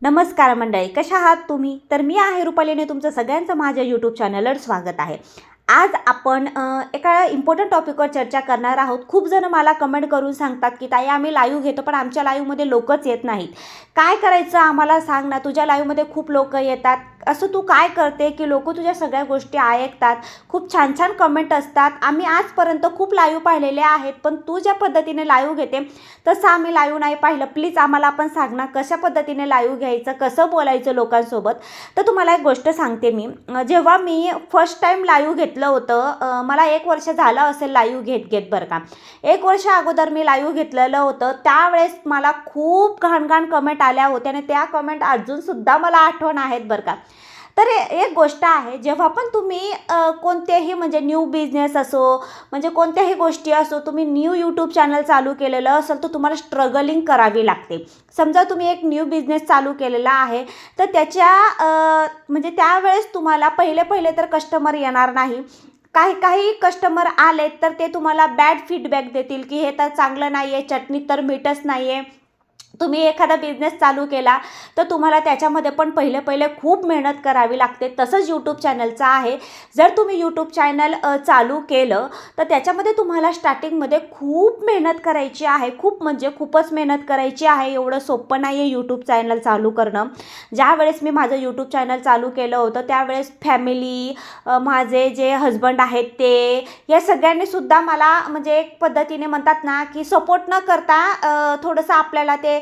नमस्कार मंडळी, कशा आहात तुम्ही? तर मी आहे रुपालीने तुमचं सगळ्यांचं माझ्या यूट्यूब चॅनलवर स्वागत आहे. आज आपण एका इम्पॉर्टंट टॉपिकवर चर्चा करणार आहोत. खूप जण मला कमेंट करून सांगतात की ताई आम्ही लाईव्ह घेतो पण आमच्या लाईव्हमध्ये लोकच येत नाहीत. काय करायचं आम्हाला सांग ना, तुझ्या लाईव्हमध्ये खूप लोक येतात, असं तू काय करते की लोक तुझ्या सगळ्या गोष्टी ऐकतात, खूप छान छान कमेंट असतात. आम्ही आजपर्यंत खूप लाईव्ह पाहिलेले आहेत पण तू ज्या पद्धतीने लाईव्ह घेते तसं आम्ही लाईव्ह नाही पाहिलं. प्लीज आम्हाला पण सांग ना कशा पद्धतीने लाईव्ह घ्यायचं, कसं बोलायचं लोकांसोबत. तर तुम्हाला एक गोष्ट सांगते मी. जेव्हा मी फर्स्ट टाईम लाईव्ह घेतलं होतं, मला 1 वर्ष झालं असेल लाईव्ह घेत बरं का. 1 वर्ष अगोदर मी लाईव्ह घेतलेलं होतं. त्यावेळेस मला खूप घाण कमेंट आल्या होत्या आणि त्या कमेंट अजूनसुद्धा मला आठवण आहेत बरं का. तर एक गोष्ट आहे, जेव्हा पण तुम्ही कोणतेही म्हणजे न्यू बिझनेस असो, म्हणजे कोणत्याही गोष्टी असो, तुम्ही न्यू यूट्यूब चॅनल चालू केलेलं असेल तर तुम्हाला स्ट्रगलिंग करावी लागते. समजा तुम्ही एक न्यू बिझनेस चालू केलेला आहे तर त्याच्या म्हणजे त्यावेळेस तुम्हाला पहिले तर कस्टमर येणार नाही. काही कस्टमर आले तर ते तुम्हाला बॅड फीडबॅक देतील की हे तर चांगलं नाही आहे, चटणीत तर मीठच नाही आहे. तुम्ही एखादा बिझनेस चालू केला तर तुम्हाला त्याच्यामध्ये पण पहिले खूप मेहनत करावी लागते. तसंच यूट्यूब चॅनलचं आहे. जर तुम्ही यूट्यूब चॅनल चालू केलं तर त्याच्यामध्ये तुम्हाला स्टार्टिंगमध्ये खूप मेहनत करायची आहे. खूप म्हणजे खूपच मेहनत करायची आहे. एवढं सोपं नाही आहे यूट्यूब चॅनल चालू करणं. ज्यावेळेस मी माझं यूट्यूब चॅनल चालू केलं होतं त्यावेळेस फॅमिली, माझे जे हजबंड आहेत ते, या सगळ्यांनीसुद्धा मला म्हणजे एक पद्धतीने म्हणतात ना की सपोर्ट न करता थोडंसं आपल्याला ते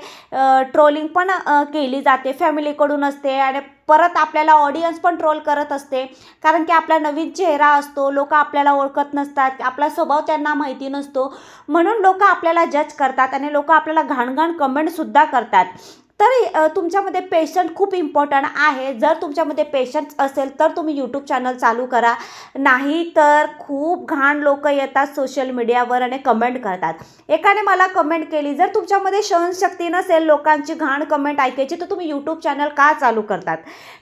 ट्रोलिंग पण केली जाते फॅमिलीकडून असते आणि परत आपल्याला ऑडियन्स पण ट्रोल करत असते. कारण की आपला नवीन चेहरा असतो, लोक आपल्याला ओळखत नसतात, आपला स्वभाव त्यांना माहिती नसतो, म्हणून लोक आपल्याला जज करतात आणि लोक आपल्याला घाण कमेंटसुद्धा करतात. तर तुमच्यामध्ये पेशन्स खूप इम्पॉर्टंट आहे. जर तुमच्यामध्ये पेशन्स असेल तर तुम्ही यूट्यूब चॅनल चालू करा, नाही तर खूप घाण लोक येतात सोशल मीडियावर आणि कमेंट करतात. एकाने मला कमेंट केली, जर तुमच्यामध्ये सहनशक्ती नसेल लोकांची घाण कमेंट ऐकायची तर तुम्ही यूट्यूब चॅनल का चालू करतात.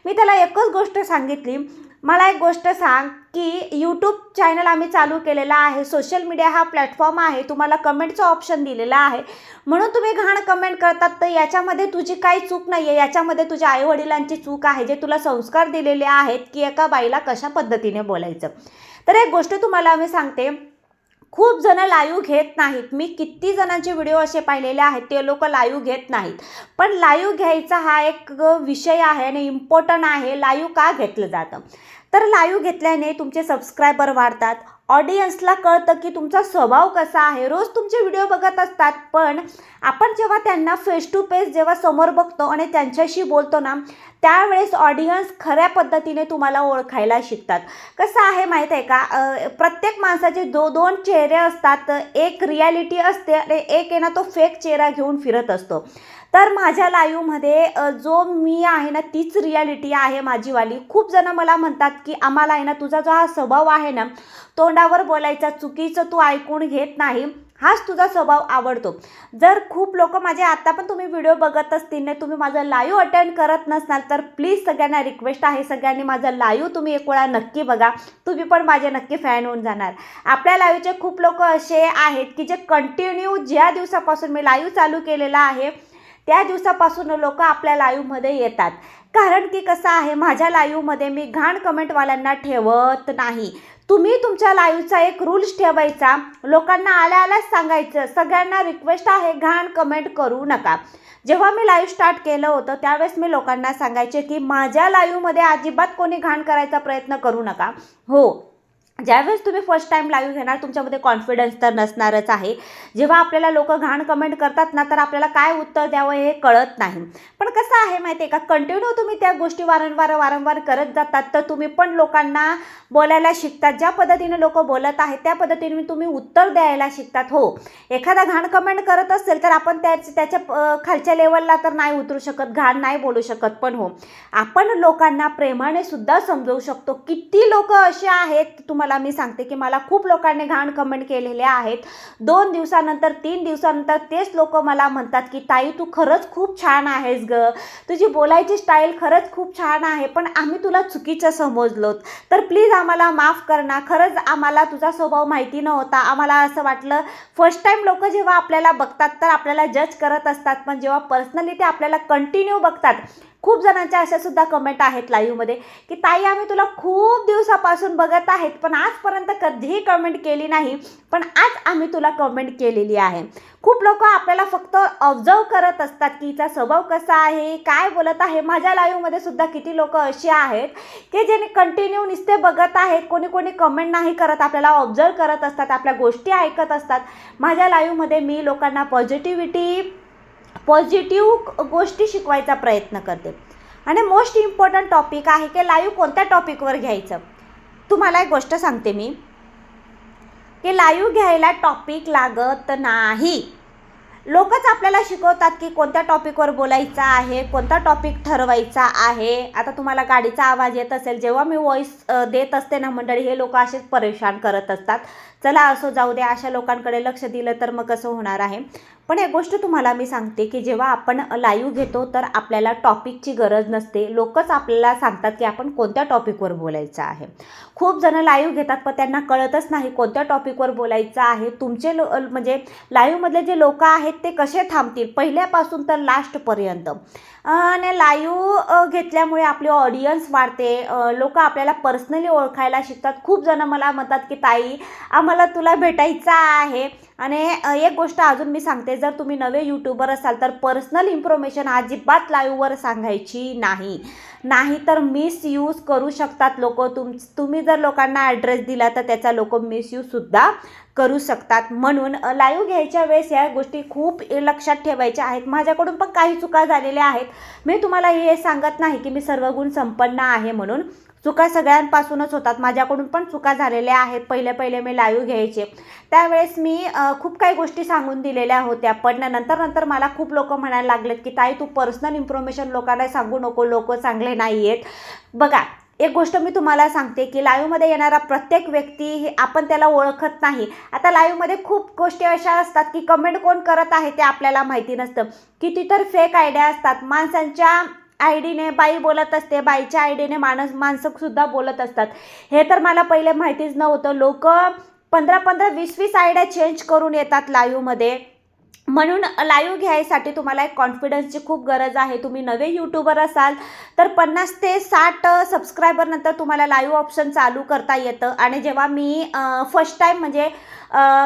मी त्याला एकच गोष्ट सांगितली, मला एक गोष्ट सांग की यूट्यूब चॅनल आम्ही चालू केलेला आहे, सोशल मीडिया हा प्लॅटफॉर्म आहे, तुम्हाला कमेंटचं ऑप्शन दिलेला आहे म्हणून तुम्ही घाण कमेंट करतात. तर याच्यामध्ये तुझी काही चूक नाही आहे, याच्यामध्ये तुझ्या आईवडिलांची चूक आहे जे तुला संस्कार दिलेले आहेत की एका बाईला कशा पद्धतीने बोलायचं. तर एक गोष्ट तुम्हाला मी सांगते, खूप जण लाईव्ह घेत नाहीत. मी किती जणांचे व्हिडिओ असे पाहिलेले आहेत ते लोक लाईव्ह घेत नाहीत. पण लाईव्ह घ्यायचा हा एक विषय आहे आणि इम्पॉर्टंट आहे. लाईव्ह का घेतलं जातं तर लाईव्ह घेतल्याने तुमचे सबस्क्रायबर वाढतात, ऑडियन्सला कळतं की तुमचा स्वभाव कसा आहे. रोज तुमचे व्हिडिओ बघत असतात पण आपण जेव्हा त्यांना फेस टू फेस जेव्हा समोर बघतो आणि त्यांच्याशी बोलतो ना त्यावेळेस ऑडियन्स खऱ्या पद्धतीने तुम्हाला ओळखायला शिकतात. कसं आहे माहीत आहे का, प्रत्येक माणसाचे दोन चेहरे असतात. एक रियालिटी असते आणि एक आहे ना तो फेक चेहरा घेऊन फिरत असतो. तर माझ्या लाईव्हमध्ये जो मी आहे ना तीच रियालिटी आहे माझीवाली. खूप जण मला म्हणतात की आम्हाला आहे ना तुझा जो हा स्वभाव आहे ना, तोंडावर बोलायचा, चुकीचं तू ऐकून घेत नाही, हाच तुझा स्वभाव आवडतो. जर खूप लोक माझे आता पण तुम्ही व्हिडिओ बघत असतील ना, तुम्ही माझं लाईव्ह अटेंड करत नसणार तर प्लीज सगळ्यांना रिक्वेस्ट आहे, सगळ्यांनी माझं लाईव्ह तुम्ही एक वेळा नक्की बघा, तुम्ही पण माझे नक्की फॅन होऊन जाणार. आपल्या लाईव्हचे खूप लोक असे आहेत की जे कंटिन्यू ज्या दिवसापासून मी लाईव्ह चालू केलेला आहे त्या दिवसापासून लोक आपल्या लाईव्हमध्ये येतात. कारण की कसं आहे, माझ्या लाईव्हमध्ये मी घाण कमेंटवाल्यांना ठेवत नाही. तुम्ही तुमच्या लाईव्हचा एक रूल्स ठेवायचा, लोकांना आल्याच सांगायचं, सगळ्यांना रिक्वेस्ट आहे घाण कमेंट करू नका. जेव्हा मी लाईव्ह स्टार्ट केलं होतं त्यावेळेस मी लोकांना सांगायचे की माझ्या लाईव्हमध्ये अजिबात कोणी घाण करायचा प्रयत्न करू नका. हो, ज्यावेळेस तुम्ही फर्स्ट टाईम लाईव्ह घेणार तुमच्यामध्ये कॉन्फिडन्स तर नसणारच आहे. जेव्हा आपल्याला लोक घाण कमेंट करतात ना तर आपल्याला काय उत्तर द्यावं हे कळत नाही. पण कसं आहे माहिती आहे का, कंटिन्यू तुम्ही त्या गोष्टी वारंवार करत जातात तर तुम्ही पण लोकांना बोलायला शिकतात. ज्या पद्धतीने लोक बोलत आहेत त्या पद्धतीने तुम्ही उत्तर द्यायला शिकतात. हो, एखादा घाण कमेंट करत असेल तर आपण त्याच्या खालच्या लेवलला तर नाही उतरू शकत, घाण नाही बोलू शकत, पण हो आपण लोकांना प्रेमाने सुद्धा समजवू शकतो. किती लोक असे आहेत तुम्हाला मी सांगते की मला खूप लोकांनी घाण कमेंट केलेले आहेत. 2 दिवसानंतर 3 दिवसानंतर तेच लोक मला म्हणतात की ताई तू खरंच खूप छान आहेस ग, तुझी बोलायची स्टाईल खरंच खूप छान आहे, पण आम्ही तुला चुकीचं समजलो, तर प्लीज आम्हाला माफ कर ना. खरंच आम्हाला तुझा स्वभाव माहिती नव्हता. आम्हाला असं वाटलं, फर्स्ट टाईम लोक जेव्हा आपल्याला बघतात तर आपल्याला जज करत असतात, पण जेव्हा पर्सनली ते आपल्याला कंटिन्यू बघतात. खूप जणांच्या अशा सुद्धा कमेंट आहेत लाईव्हमध्ये की ताई आम्ही तुला खूप दिवसापासून बघत आहेत, पण आजपर्यंत कधीही कमेंट केली नाही, पण आज आम्ही तुला कमेंट केलेली आहे. खूप लोक आपल्याला फक्त ऑब्झर्व करत असतात की हिचा स्वभाव कसा आहे, काय बोलत आहे. माझ्या लाईव्हमध्ये सुद्धा किती लोक अशी आहेत की ज्याने कंटिन्यू नुसते बघत आहेत, कोणी कोणी कमेंट नाही करत, आपल्याला ऑब्झर्व करत असतात, आपल्या गोष्टी ऐकत असतात. माझ्या लाईव्हमध्ये मी लोकांना पॉझिटिव्ह गोष्टी शिकवायचा प्रयत्न करते. आणि मोस्ट इम्पॉर्टंट टॉपिक आहे की लाईव्ह कोणत्या टॉपिकवर घ्यायचं. तुम्हाला एक गोष्ट सांगते मी की लाईव्ह घ्यायला टॉपिक लागत नाही. लोकच आपल्याला शिकवतात की कोणत्या टॉपिकवर बोलायचं आहे, कोणता टॉपिक ठरवायचा आहे. आता तुम्हाला गाडीचा आवाज येत असेल, जेव्हा मी व्हॉईस देत असते ना मंडळी, हे लोक असेच परेशान करत असतात. चला असो जाऊ द्या, अशा लोकांकडे लक्ष दिलं तर मग कसं होणार आहे. पण एक गोष्ट तुम्हाला मी सांगते की जेव्हा आपण लाईव्ह घेतो तर आपल्याला टॉपिकची गरज नसते. लोकच आपल्याला सांगतात की आपण कोणत्या टॉपिकवर बोलायचं आहे. खूप जण लाईव्ह घेतात पण त्यांना कळतच नाही कोणत्या टॉपिकवर बोलायचं आहे. तुमचे म्हणजे लाईव्हमधले जे लोक आहेत ते कसे थांबतील पहिल्यापासून तर लास्टपर्यंत. आणि लाईव्ह घेतल्यामुळे आपली ऑडियन्स वाढते, लोक आपल्याला पर्सनली ओळखायला शिकतात. खूप जण मला म्हणतात की ताई आम्हाला तुला भेटायचं आहे. आणि एक गोष्ट अजून मी सांगते, जर तुम्ही नवे यूट्यूबर असाल तर पर्सनल इन्फॉर्मेशन अजिबात लाईव्हवर सांगायची नाही तर मिसयूज करू शकतात लोक. तुम्ही जर लोकांना ॲड्रेस दिला तर त्याचा लोक मिसयूजसुद्धा करू शकतात. म्हणून लाईव्ह घ्यायच्या वेळेस या गोष्टी खूप लक्षात ठेवायच्या आहेत. माझ्याकडून पण काही चुका झालेल्या आहेत. मी तुम्हाला हे सांगत नाही की मी सर्व गुण संपन्न आहे म्हणून. चुका सगळ्यांपासूनच होतात. माझ्याकडून पण चुका झालेल्या आहेत. पहिले मी लाईव्ह घ्यायचे त्यावेळेस मी खूप काही गोष्टी सांगून दिलेल्या होत्या, पण नंतर मला खूप लोक म्हणायला लागलेत की ताई तू पर्सनल इन्फॉर्मेशन लोकांना सांगू नको, लोक चांगले नाही आहेत. बघा एक गोष्ट मी तुम्हाला सांगते की लाईव्हमध्ये येणारा प्रत्येक व्यक्ती आपण त्याला ओळखत नाही. आता लाईव्हमध्ये खूप गोष्टी अशा असतात की कमेंट कोण करत आहे ते आपल्याला माहिती नसतं. किती तर फेक आयडिया असतात. माणसांच्या आयडीने बाई बोलत असते, बाईच्या आयडीने माणसंसुद्धा बोलत असतात. हे तर मला पहिले माहितीच नव्हतं. लोक 15-15, 20-20 आयडिया चेंज करून येतात लाईव्हमध्ये. म्हणून लाईव्ह घ्यायसाठी तुम्हाला एक कॉन्फिडन्सची खूप गरज आहे. तुम्ही नवे यूट्यूबर असाल तर 50 ते 60 सबस्क्रायबरनंतर तुम्हाला लाईव्ह ऑप्शन चालू करता येतं. आणि जेव्हा मी फर्स्ट टाईम म्हणजे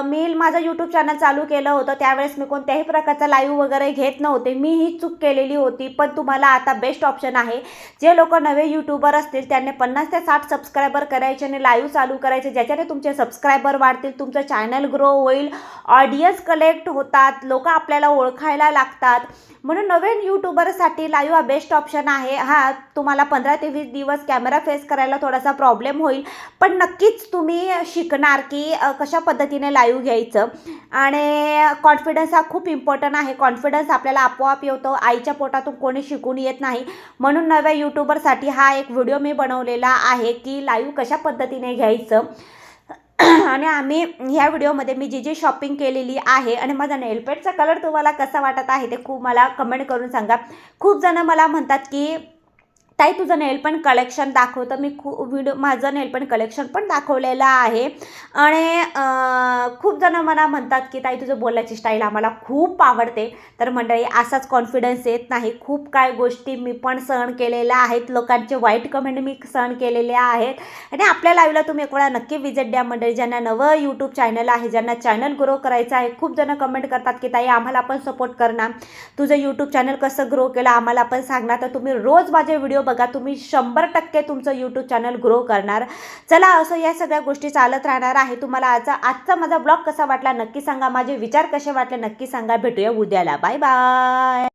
मी माझं यूट्यूब चॅनल चालू केलं होतं त्यावेळेस मी कोणत्याही प्रकारचा लाईव्ह वगैरे घेत नव्हते. मी ही चूक केलेली होती. पण तुम्हाला आता बेस्ट ऑप्शन आहे. जे लोक नवे यूट्यूबर असतील त्यांनी 50 ते 60 सबस्क्रायबर करायचे आणि लाईव्ह चालू करायचे, ज्याच्याने तुमचे सबस्क्रायबर वाढतील, तुमचं चॅनल ग्रो होईल, ऑडियन्स कलेक्ट होतात, लोक आपल्याला ओळखायला लागतात. म्हणून नवीन यूट्यूबरसाठी लाईव्ह हा बेस्ट ऑप्शन आहे. हा तुम्हाला 15 ते 20 दिवस कॅमेरा फेस करायला थोडासा प्रॉब्लेम होईल, पण नक्कीच तुम्ही शिकणार की कशा पद्धतीने लाईव्ह घ्यायचं. आणि कॉन्फिडन्स हा खूप इम्पॉर्टंट आहे. कॉन्फिडन्स आपल्याला आपोआप येतो. आईच्या पोटातून कोणी शिकून येत नाही. म्हणून नव्या यूट्यूबरसाठी हा एक व्हिडिओ मी बनवलेला आहे की लाईव्ह कशा पद्धतीने घ्यायचं. आणि आम्ही ह्या व्हिडिओमध्ये मी जी शॉपिंग केलेली आहे आणि माझा नेलपेंटचा कलर तुम्हाला कसा वाटत आहे ते खूप मला कमेंट करून सांगा. खूप जण मला म्हणतात की ताई तुझं नेलपेंट कलेक्शन दाखव, तर मी माझं नेलपेंट कलेक्शन पण दाखवलेलं आहे. आणि खूप जण मला म्हणतात की ताई तुझं बोलायची स्टाईल आम्हाला खूप आवडते. तर मंडळी असाच कॉन्फिडन्स येत नाही. खूप काय गोष्टी मी पण सहन केलेल्या आहेत. लोकांचे वाईट कमेंट मी सहन केलेल्या आहेत. आणि आपल्या लाईव्हला तुम्ही एक वेळा नक्की विजिट द्या मंडळी. ज्यांना नवं यूट्यूब चॅनल आहे, ज्यांना चॅनल ग्रो करायचं आहे. खूप जण कमेंट करतात की ताई आम्हाला पण सपोर्ट करणार, तुझं यूट्यूब चॅनल कसं ग्रो केलं आम्हाला पण सांगणार. तर तुम्ही रोज माझे व्हिडिओ बघा, तुम्ही 100% तुमचं यूट्यूब चॅनल ग्रो करणार. चला असं या सगळ्या गोष्टी चालत राहणार आहे. तुम्हाला आजचा माझा ब्लॉग कसा वाटला नक्की सांगा. माझे विचार कसे वाटले नक्की सांगा. भेटूया उद्याला. Bye bye.